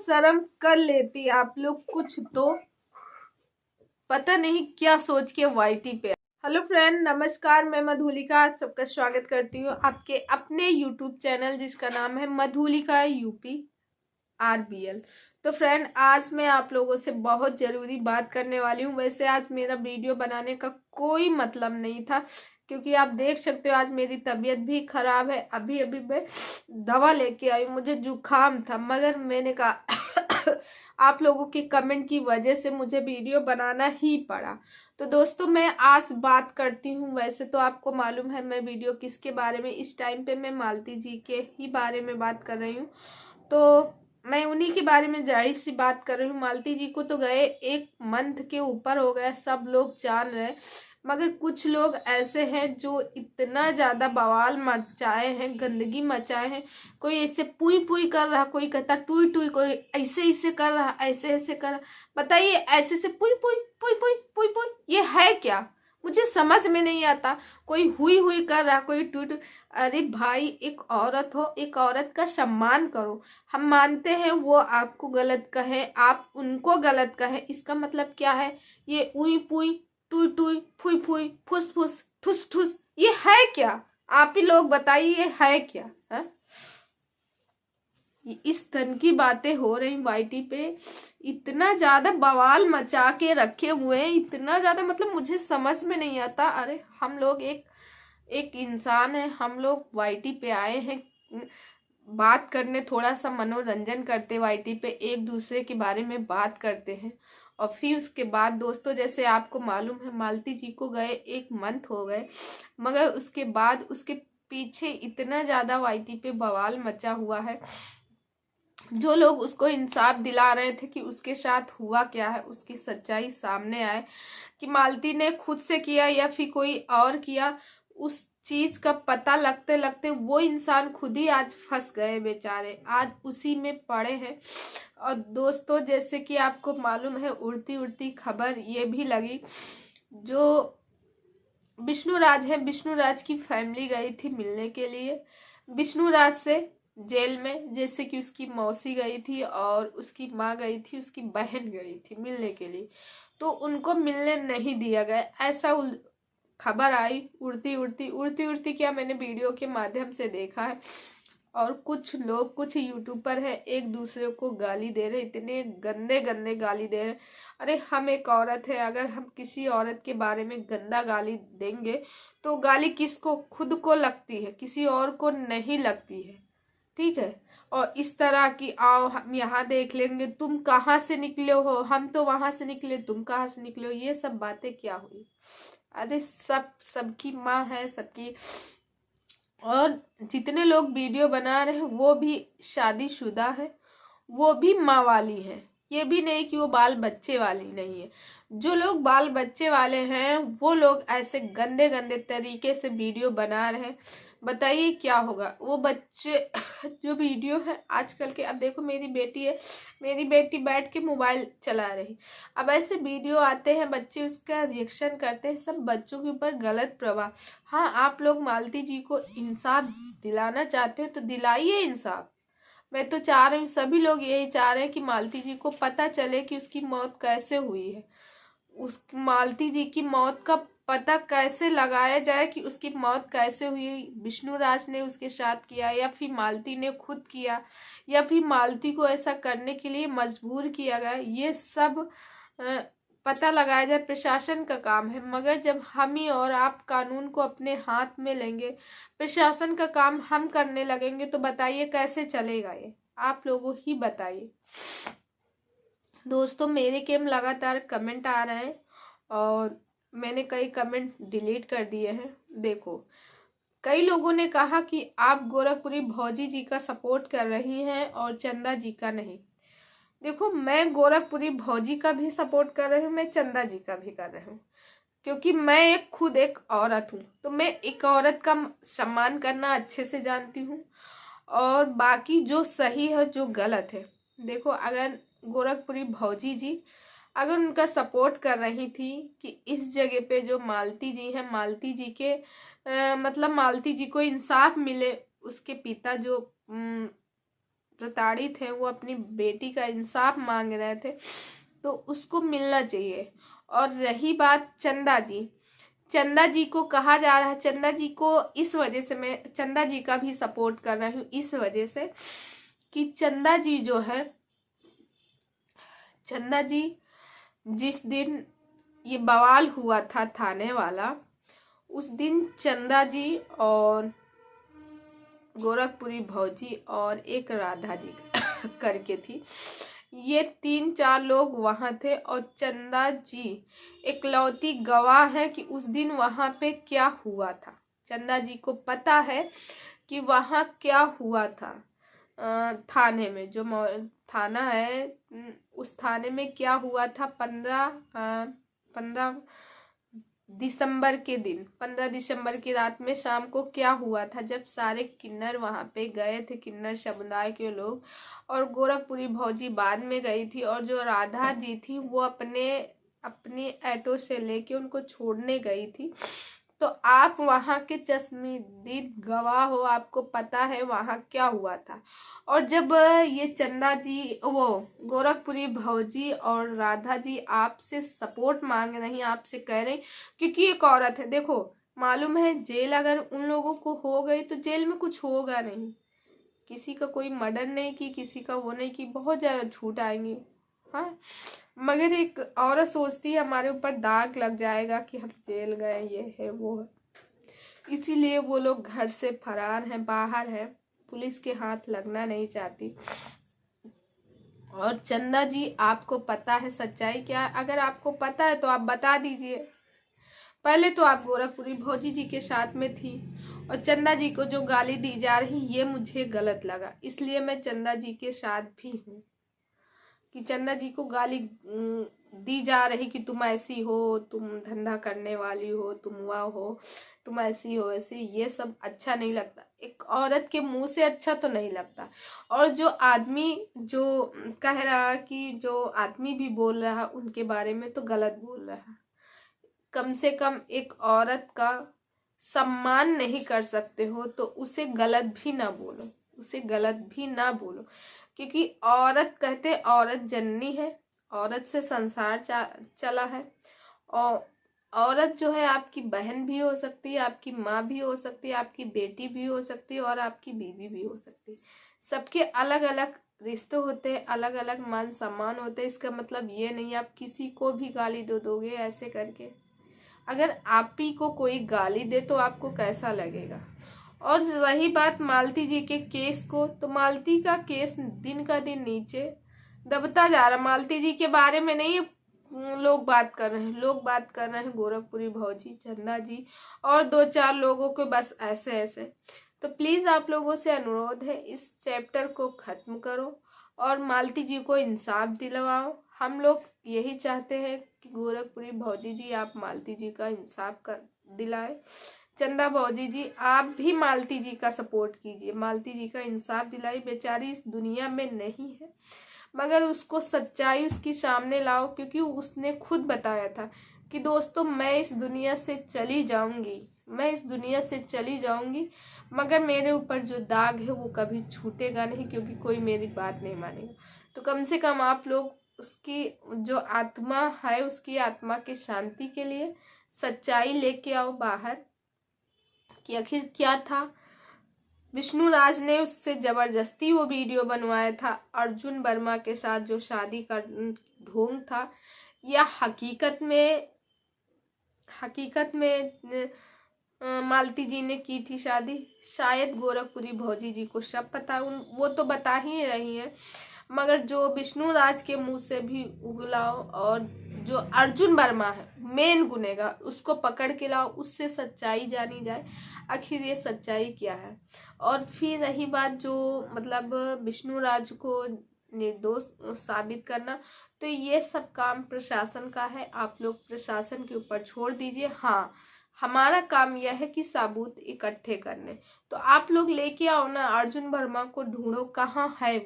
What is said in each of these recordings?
शर्म कर लेती आप लोग कुछ तो। पता नहीं क्या सोच के वाईटी पे। हेलो फ्रेंड, नमस्कार। मैं मधुलिका सबका स्वागत करती हूँ आपके अपने यूट्यूब चैनल जिसका नाम है मधुलिका यूपी आरबीएल। तो फ्रेंड, आज मैं आप लोगों से बहुत ज़रूरी बात करने वाली हूँ। वैसे आज मेरा वीडियो बनाने का कोई मतलब नहीं था, क्योंकि आप देख सकते हो आज मेरी तबीयत भी खराब है। अभी अभी मैं दवा लेके आई, मुझे जुकाम था, मगर मैंने कहा आप लोगों के कमेंट की वजह से मुझे वीडियो बनाना ही पड़ा। तो दोस्तों, मैं आज बात करती हूँ। वैसे तो आपको मालूम है मैं वीडियो किसके बारे में, इस टाइम पे मैं मालती जी के ही बारे में बात कर रही हूँ। तो मैं उन्हीं के बारे में जाहिर सी बात कर रही हूँ। मालती जी को तो गए 1 मंथ के ऊपर हो गया, सब लोग जान रहे, मगर कुछ लोग ऐसे हैं जो इतना ज्यादा बवाल मचाए हैं, गंदगी मचाए हैं। कोई ऐसे पुई पुई कर रहा, कोई कहता टुई टुई, कोई ऐसे ऐसे कर रहा, ऐसे ऐसे कर रहा। बताइए, ऐसे से पुई पुई पुई पुई पुई पुई ये है क्या? मुझे समझ में नहीं आता। कोई हुई हुई कर रहा, कोई टूट। अरे भाई, एक औरत हो, एक औरत का सम्मान करो। हम मानते हैं वो आपको गलत कहे, आप उनको गलत कहे, इसका मतलब क्या है? ये उई पुई, टुई टुई, फुई फुई, फुस फुस, ठुस ठुस, ये है क्या? आप ही लोग बताइए, ये है क्या? है? इस तरह की बातें हो रही वाईटी पे। इतना ज्यादा बवाल मचा के रखे हुए हैं, इतना ज्यादा, मतलब मुझे समझ में नहीं आता। अरे हम लोग एक एक इंसान है, हम लोग वाईटी पे आए हैं बात करने, थोड़ा सा मनोरंजन करते, वाईटी पे एक दूसरे के बारे में बात करते हैं। और फिर उसके बाद दोस्तों, जैसे आपको मालूम है मालती जी को गए 1 मंथ हो गए, मगर उसके बाद उसके पीछे इतना ज्यादा वाईटी पे बवाल मचा हुआ है। जो लोग उसको इंसाफ दिला रहे थे कि उसके साथ हुआ क्या है, उसकी सच्चाई सामने आए कि मालती ने खुद से किया या फिर कोई और किया, उस चीज का पता लगते लगते वो इंसान खुद ही आज फंस गए बेचारे, आज उसी में पड़े हैं। और दोस्तों, जैसे कि आपको मालूम है, उड़ती उड़ती खबर ये भी लगी, जो विष्णुराज है, विष्णुराज की फैमिली गई थी मिलने के लिए विष्णुराज से जेल में। जैसे कि उसकी मौसी गई थी और उसकी माँ गई थी, उसकी बहन गई थी मिलने के लिए, तो उनको मिलने नहीं दिया गया, ऐसा खबर आई। उड़ती उड़ती उड़ती उड़ती क्या, मैंने वीडियो के माध्यम से देखा है। और कुछ लोग, कुछ यूट्यूबर है, एक दूसरे को गाली दे रहे, इतने गंदे गंदे गाली दे रहे। अरे हम एक औरत है, अगर हम किसी औरत के बारे में गंदा गाली देंगे तो गाली किसको? खुद को लगती है, किसी और को नहीं लगती है। ठीक है। और इस तरह की, आओ हम यहाँ देख लेंगे, तुम कहाँ से निकले हो, हम तो वहां से निकले, तुम कहाँ से निकले हो, ये सब बातें क्या हुई? अरे सबकी माँ है, सबकी। और जितने लोग वीडियो बना रहे हैं वो भी शादीशुदा है, वो भी माँ वाली है। ये भी नहीं कि वो बाल बच्चे वाली नहीं है। जो लोग बाल बच्चे वाले हैं वो लोग ऐसे गंदे गंदे तरीके से वीडियो बना रहे हैं। बताइए क्या होगा? वो बच्चे जो वीडियो है आजकल के, अब देखो मेरी बेटी है, मेरी बेटी बैठ के मोबाइल चला रही, अब ऐसे वीडियो आते हैं, बच्चे उसका रिएक्शन करते हैं, सब बच्चों के ऊपर गलत प्रभाव। हाँ, आप लोग मालती जी को इंसाफ दिलाना चाहते हो तो दिलाइए इंसाफ। मैं तो चाह रही हूँ, सभी लोग यही चाह रहे हैं कि मालती जी को पता चले कि उसकी मौत कैसे हुई है। उस मालती जी की मौत का पता कैसे लगाया जाए कि उसकी मौत कैसे हुई, विष्णुराज ने उसके साथ किया या फिर मालती ने खुद किया, या फिर मालती को ऐसा करने के लिए मजबूर किया गया, ये सब पता लगाया जाए। प्रशासन का काम है, मगर जब हम ही और आप कानून को अपने हाथ में लेंगे, प्रशासन का काम हम करने लगेंगे, तो बताइए कैसे चलेगा ये? आप लोगों ही बताइए। दोस्तों, मेरे के लगातार कमेंट आ रहे हैं और मैंने कई कमेंट डिलीट कर दिए हैं। देखो, कई लोगों ने कहा कि आप गोरखपुरी भौजी जी का सपोर्ट कर रही हैं और चंदा जी का नहीं। देखो, मैं गोरखपुरी भौजी का भी सपोर्ट कर रही हूँ, मैं चंदा जी का भी कर रही हूँ, क्योंकि मैं खुद एक औरत हूँ, तो मैं एक औरत का सम्मान करना अच्छे से जानती हूँ, और बाकी जो सही है जो गलत है। देखो, अगर गोरखपुरी भौजी जी अगर उनका सपोर्ट कर रही थी कि इस जगह पे जो मालती जी है, मालती जी के मतलब मालती जी को इंसाफ मिले, उसके पिता जो प्रताड़ित है, वो अपनी बेटी का इंसाफ मांग रहे थे, तो उसको मिलना चाहिए। और रही बात चंदा जी को कहा जा रहा है, चंदा जी को इस वजह से मैं चंदा जी का भी सपोर्ट कर रही हूँ, इस वजह से कि चंदा जी जो है, चंदा जी जिस दिन ये बवाल हुआ था थाने वाला, उस दिन चंदा जी और गोरखपुरी भौजी और एक राधा जी करके थी, ये 3-4 लोग वहां थे। और चंदा जी इकलौती गवाह है कि उस दिन वहां पे क्या हुआ था। चंदा जी को पता है कि वहां क्या हुआ था। थाने में जो थाना है, उस थाने में क्या हुआ था 15 दिसंबर के दिन, 15 दिसंबर की रात में शाम को क्या हुआ था, जब सारे किन्नर वहां पे गए थे, किन्नर समुदाय के लोग, और गोरखपुरी भौजी बाद में गई थी, और जो राधा जी थी वो अपनी ऑटो से लेके उनको छोड़ने गई थी। तो आप वहां के चश्मदीद गवाह हो, आपको पता है वहां क्या हुआ था। और जब ये चंदा जी, वो गोरखपुरी भौजी और राधा जी आपसे सपोर्ट मांग रही, आपसे कह रही, क्योंकि एक औरत है, देखो मालूम है जेल अगर उन लोगों को हो गई तो जेल में कुछ होगा नहीं, किसी का कोई मर्डर नहीं की, किसी का वो नहीं की, बहुत ज्यादा छूट आएंगी। हाँ, मगर एक औरत सोचती है हमारे ऊपर दाग लग जाएगा कि हम जेल गए, ये है वो है, इसीलिए वो लोग घर से फरार हैं, बाहर हैं, पुलिस के हाथ लगना नहीं चाहती। और चंदा जी आपको पता है सच्चाई क्या है? अगर आपको पता है तो आप बता दीजिए। पहले तो आप गोरखपुरी भौजी जी के साथ में थी, और चंदा जी को जो गाली दी जा रही ये मुझे गलत लगा, इसलिए मैं चंदा जी के साथ भी हूँ। कि चंदा जी को गाली दी जा रही कि तुम ऐसी हो, तुम धंधा करने वाली हो, तुम वह हो, तुम ऐसी हो ऐसी, ये सब अच्छा नहीं लगता, एक औरत के मुंह से अच्छा तो नहीं लगता। और जो आदमी जो कह रहा कि जो आदमी भी बोल रहा उनके बारे में तो गलत बोल रहा। कम से कम एक औरत का सम्मान नहीं कर सकते हो तो उसे गलत भी ना बोलो, उसे गलत भी ना बोलो, क्योंकि औरत कहते औरत जननी है, औरत से संसार चला है। और औरत जो है आपकी बहन भी हो सकती है, आपकी माँ भी हो सकती है, आपकी बेटी भी हो सकती है, और आपकी बीवी भी हो सकती है। सबके अलग अलग रिश्ते होते हैं, अलग अलग मान सम्मान होते हैं। इसका मतलब ये नहीं आप किसी को भी गाली दे दोगे ऐसे करके। अगर आप ही को कोई गाली दे तो आपको कैसा लगेगा। और रही बात मालती जी के केस को, तो मालती का केस दिन का दिन नीचे दबता जा रहा। मालती जी के बारे में नहीं लोग बात कर रहे हैं, लोग बात कर रहे हैं गोरखपुरी भौजी, चंदा जी और 2-4 लोगों के, बस ऐसे ऐसे। तो प्लीज आप लोगों से अनुरोध है, इस चैप्टर को खत्म करो और मालती जी को इंसाफ दिलवाओ। हम लोग यही चाहते हैं कि गोरखपुरी भौजी जी आप मालती जी का इंसाफ कर दिलाए। चंदा भौजी जी आप भी मालती जी का सपोर्ट कीजिए, मालती जी का इंसाफ दिलाई। बेचारी इस दुनिया में नहीं है, मगर उसको सच्चाई उसकी सामने लाओ, क्योंकि उसने खुद बताया था कि दोस्तों मैं इस दुनिया से चली जाऊंगी, मैं इस दुनिया से चली जाऊंगी, मगर मेरे ऊपर जो दाग है वो कभी छूटेगा नहीं, क्योंकि कोई मेरी बात नहीं मानेगा। तो कम से कम आप लोग उसकी जो आत्मा है, उसकी आत्मा की शांति के लिए सच्चाई लेके आओ बाहर कि आखिर क्या था। विष्णु राज ने उससे जबरदस्ती वो वीडियो बनवाया था अर्जुन वर्मा के साथ, जो शादी का ढोंग था, या हकीकत में मालती जी ने की थी शादी। शायद गोरखपुरी भौजी जी को सब पता, वो तो बता ही रही हैं, मगर जो विष्णु राज के मुंह से भी उगलाओ, और जो अर्जुन वर्मा है मेन गुनेगार, उसको पकड़ के लाओ, उससे सच्चाई जानी जाए आखिर ये सच्चाई क्या है। और फिर रही बात जो मतलब विष्णु राज को निर्दोष साबित करना, तो ये सब काम प्रशासन का है, आप लोग प्रशासन के ऊपर छोड़ दीजिए। हाँ, हमारा काम यह है कि सबूत इकट्ठे करने, तो आप लोग लेके आओ ना, अर्जुन वर्मा को ढूंढो, कहाँ है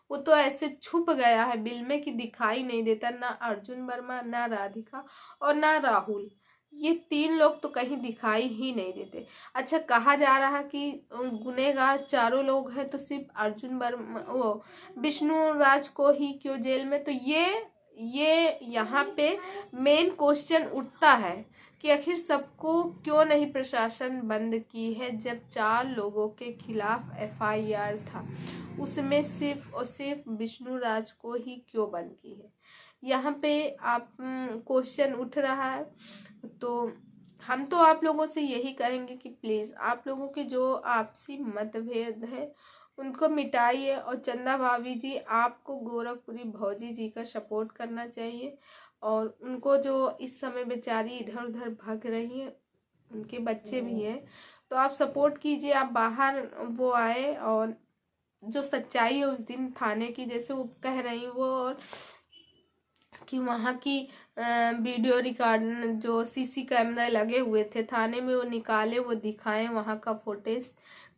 वो तो ऐसे छुप गया है बिल में कि दिखाई नहीं देता, ना अर्जुन वर्मा, ना राधिका और ना राहुल। ये 3 लोग तो कहीं दिखाई ही नहीं देते। अच्छा, कहा जा रहा कि गुनहगार चारों लोग हैं, तो सिर्फ अर्जुन वर्मा वो विष्णु राज को ही क्यों जेल में? तो ये यहाँ पे मेन क्वेश्चन उठता है कि आखिर सबको क्यों नहीं प्रशासन बंद की है, जब 4 लोगों के खिलाफ FIR था, उसमें सिर्फ और सिर्फ विष्णु राज को ही क्यों बंद की है? यहाँ पे आप क्वेश्चन उठ रहा है। तो हम तो आप लोगों से यही कहेंगे कि प्लीज़ आप लोगों के जो आपसी मतभेद है उनको मिटाइए, और चंदा भाभी जी, आपको गोरखपुरी भौजी जी का सपोर्ट करना चाहिए, और उनको जो इस समय बेचारी इधर उधर भाग रही है, उनके बच्चे भी हैं, तो आप सपोर्ट कीजिए, आप बाहर वो आए, और जो सच्चाई है उस दिन थाने की, जैसे वो कह रही वो, और कि वहाँ की वीडियो रिकॉर्ड जो CC कैमरा लगे हुए थे थाने में, वो निकाले, वो दिखाएं वहाँ का फुटेज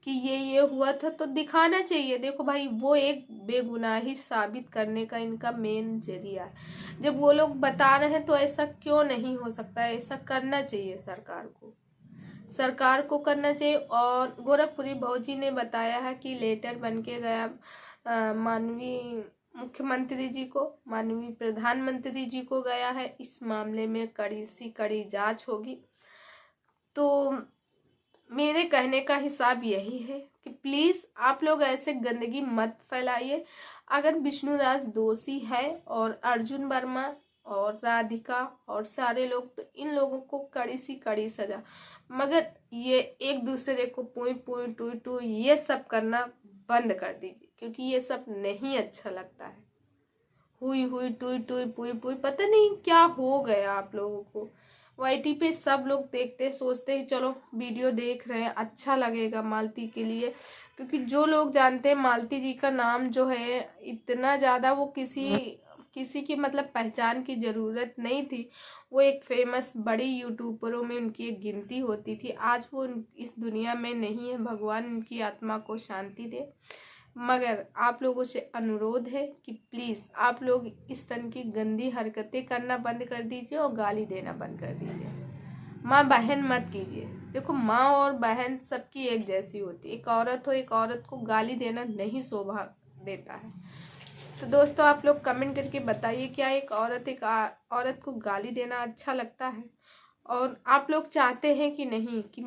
कि ये हुआ था, तो दिखाना चाहिए। देखो भाई, वो एक बेगुनाही साबित करने का इनका मेन जरिया है। जब वो लोग बता रहे हैं तो ऐसा क्यों नहीं हो सकता है? ऐसा करना चाहिए सरकार को करना चाहिए। और गोरखपुरी भौजी ने बताया है कि लेटर बन के गया माननीय मुख्यमंत्री जी को, माननीय प्रधानमंत्री जी को गया है, इस मामले में कड़ी सी कड़ी जांच होगी। तो मेरे कहने का हिसाब यही है कि प्लीज़ आप लोग ऐसे गंदगी मत फैलाइए। अगर विष्णुराज दोषी है, और अर्जुन वर्मा और राधिका और सारे लोग, तो इन लोगों को कड़ी सी कड़ी सजा, मगर ये एक दूसरे को पुई पुई टुई टुई ये सब करना बंद कर दीजिए, क्योंकि ये सब नहीं अच्छा लगता है। हुई हुई टुई टुई पुई पुई, पता नहीं क्या हो गया आप लोगों को। YT पे सब लोग देखते सोचते हैं चलो वीडियो देख रहे हैं, अच्छा लगेगा मालती के लिए, क्योंकि जो लोग जानते हैं मालती जी का नाम जो है इतना ज़्यादा, वो किसी की मतलब पहचान की ज़रूरत नहीं थी। वो एक फेमस बड़ी यूट्यूबरों में उनकी एक गिनती होती थी। आज वो इस दुनिया में नहीं है, भगवान उनकी आत्मा को शांति दे। मगर आप लोगों से अनुरोध है कि प्लीज़ आप लोग इस तरह की गंदी हरकतें करना बंद कर दीजिए, और गाली देना बंद कर दीजिए। माँ बहन मत कीजिए। देखो, माँ और बहन सबकी एक जैसी होती है। एक औरत हो, एक औरत को गाली देना नहीं शोभा देता है। तो दोस्तों, आप लोग कमेंट करके बताइए, क्या एक औरत को गाली देना अच्छा लगता है? और आप लोग चाहते हैं कि नहीं कि